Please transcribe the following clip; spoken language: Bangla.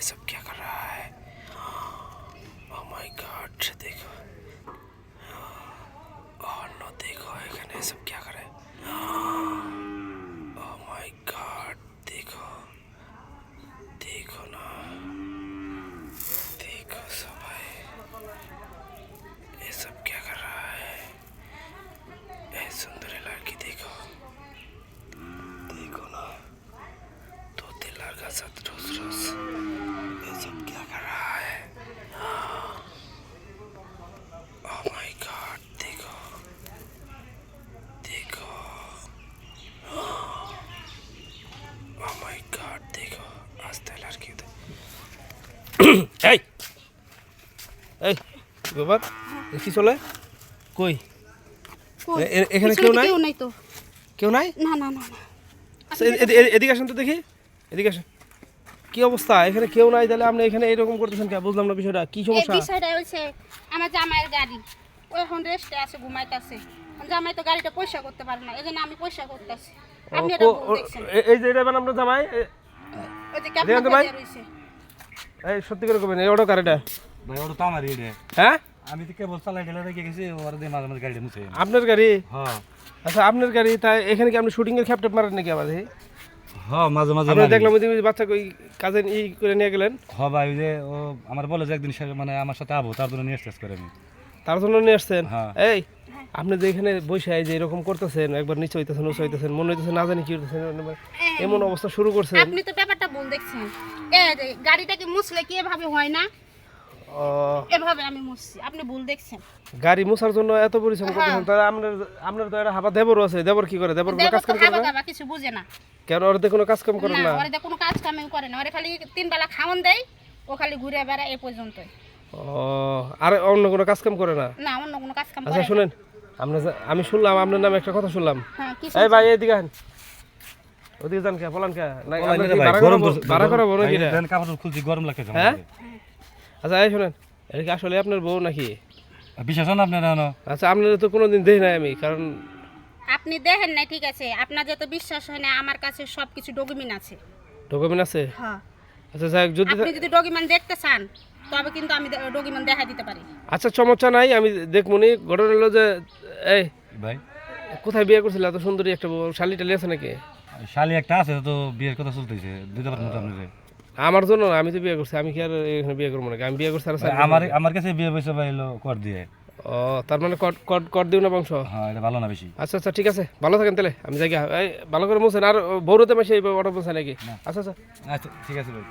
ये सब क्या कर रहा है? ओह माय गॉड, देखो। ओह नो, देखो এখানে सब क्या कर रहा है? ओह माय गॉड, देखो देखो ना, देखो सब है, ये सब क्या कर रहा है? ये सुंदर लड़की देखो, देखो ना, तोते लड़का साथ रोज रोज, ये सब क्या कर रहा है? ओह माय गॉड, देखो देखो, ओह माय गॉड, देखो आस्ते लड़की तो এই এই বাবা কি চলে কই এখানে কেউ নাই? কেউ নাই তো। কেউ নাই? না না না না। আচ্ছা, এদিকে আসেন তো দেখি, এদিকে আসেন। কি অবস্থা এখানে কেউ নাই, তাহলে আপনি এখানে এরকম করতেছেন কেন? বুঝলাম না বিষয়টা, কি এই সমস্যা? বিষয়টা হচ্ছে আমার জামাইয়ের গাড়ি, ও এখন রেস্টে আছে, ঘুমাইতেছে। জামাই তো গাড়িটা পয়সা করতে পারে না, এজন্য আমি পয়সা করতেছি। আপনি এটা ভুল দেখছেন। এই যে এটা বানাম না জামাই, ওই যে ক্যাপটা ভাই। দিয়ে রইছে। এই সত্যি করে কবেন, এই অটো কার এটা? ভাই ওটা তো আমারই রে। হ্যাঁ আমি তো কেবল চালাই ঢেলে রেখে গেছি, ওর দিয়ে মাঝে মাঝে গাড়িটা মুছে। আপনার গাড়ি? হ্যাঁ আচ্ছা আপনার গাড়ি, তাই এখানে কি আপনি শুটিং এর খ্যাপটেপ মারেন নাকি আবার? হ্যাঁ মাঝে মাঝে আপনি মারি। দেখলাম ওই দিন ওই বাচ্চা কই কাজে ই করে নিয়ে গেলেন। হ্যাঁ ভাই, ওই যে ও আমার বলে যে একদিন মানে আমার সাথে আবো, তার জন্য নিয়ে এসেছে করে আমি। তার জন্য নিয়ে আসছেন? হ্যাঁ। এই আপনি যে এখানে বসে যে এরকম করতেছেন, একবার নিচে হইতেছেন উঁচু হইতেছেন, মনে হইতেছে না জানি কি হইতেছেন, এমন অবস্থা শুরু করছেন। আপনি তো ব্যাপারটা ভুল দেখছেন। এই যে গাড়িটাকে মুছলে কি এভাবে হয় না? ও, এভাবে আমি মুছছি, আপনি ভুল দেখছেন। গাড়ি মোছার জন্য এত পরিশ্রম করতেছেন, তাহলে আপনার তো একটা হাবা দেবর আছে, দেবর কি করে? দেবর কোনো কাজ কাম করে না? কিছু বুঝে না। কেন ওর কোনো কাজ কাম করে না? ওরে কোনো কাজ কামই করে না, ওরে খালি 3 বেলা খাওয়ান দেয়, ও খালি ঘুরে বেড়ায় এই পর্যন্তই। ও, আর অন্য কোনো কাজ কাম করে না? না, অন্য কোনো কাজ কাম করে আচ্ছা না। শুনেন, আমি শুনলাম আপনার নামে একটা কথা শুনলাম। হ্যাঁ, কি এই ভাই এদিকে আহেন, ওদিকে যান কে বলেন কে? না আপনার কি ভাড়া করাবো নাকি রে? কাপড় খুলছি, গরম লাগতেছে। হ্যাঁ আচ্ছা এই শুনেন, এটা কি আসলে আপনার বউ নাকি? বিশ্বাস হয় না আপনার? আচ্ছা আপনার তো কোনোদিন দেখি নাই আমি, কারণ আপনি দেখেন না, ঠিক আছে, আপনার যত বিশ্বাস হয় না, আমার কাছে সবকিছু ডকুমেন্ট আছে। ডকুমেন্ট আছে? হ্যাঁ, আচ্ছা যাই হোক, যদি আপনি যদি ডকুমেন্ট দেখতে চান তবে কিন্তু আমি ডকুমেন্ট দেখা দিতে পারি। আচ্ছা সমস্যা নাই, আমি দেখমনি। ঘটনা হলো যে এই ভাই কোথায় বিয়ে করছিল এত সুন্দরী একটা বউ? শালি টালি আছে নাকি? শালি একটা আছে, তো বিয়ের কথা চলতেছে, দিতে পারেন মতো আপনি? আমার জন্য না, আমি তো বিয়ে করছি, আমি কি আর এখানে বিয়ে করবো নাকি? আমি বিয়ে করছি আর আমার কাছে বিয়ে পয়সা পাইলো কর দিয়ে। ও, তার মানে কর দিও না বংশ? হ্যাঁ, এটা ভালো না বেশি। আচ্ছা আচ্ছা ঠিক আছে, ভালো থাকেন তাহলে, আমি যাই গা। এই ভালো করে মুছেন, আর বৌরতে মাসে এই অটো পৌঁছায় নাকি? আচ্ছা আচ্ছা আচ্ছা ঠিক আছে ভাই।